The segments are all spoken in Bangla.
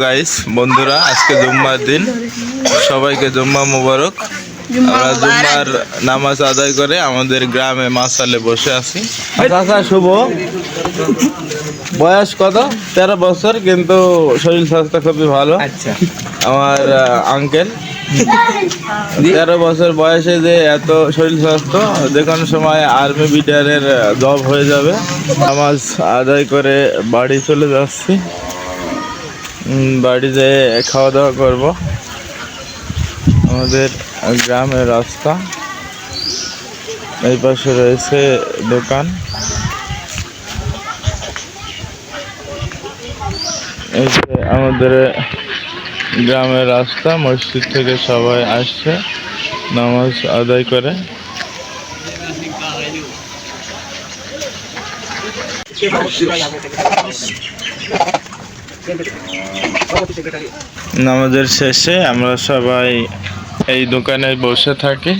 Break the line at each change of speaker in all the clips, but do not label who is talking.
গাইস বন্ধুরা, আজকে জুম্মার দিন, সবাইকে জুম্মা মুবারক। আমরা জুম্মার নামাজ আদায় করে আমাদের গ্রামে মাসালে বসে আছি। চাচা শুভ, বয়স কত? 13 বছর, কিন্তু শরীর স্বাস্থ্য খুবই ভালো।
আচ্ছা,
আমার আঙ্কেল 13 বছর বয়সে যে এত শরীর স্বাস্থ্য, যে কোনো সময় আর্মি বিটারের জব হয়ে যাবে। নামাজ আদায় করে বাড়ি চলে যাচ্ছি। বাড়ি যেয়ে খাওয়া দাওয়া করব। আমাদের গ্রামের রাস্তা, এই পাশে রয়েছে দোকান। এই যে আমাদের গ্রামের রাস্তা, মসজিদ থেকে সবাই আসছে নামাজ আদায় করে। নামাজের শেষে আমরা সবাই এই দোকানে বসে থাকি।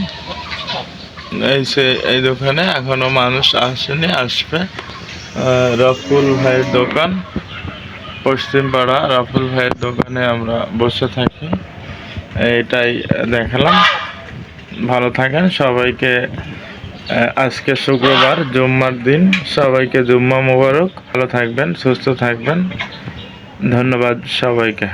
এই দোকানে এখনো মানুষ আসেনি, আসবে। রাফুল ভাইয়ের দোকান, পশ্চিমপাড়া রাফুল ভাইয়ের দোকানে আমরা বসে থাকি। এটাই দেখালাম। ভালো থাকেন সবাইকে। আজকে শুক্রবার, জুম্মার দিন। সবাইকে জুম্মা মোবারক। ভালো থাকবেন, সুস্থ থাকবেন। ধন্যবাদ সবাইকে।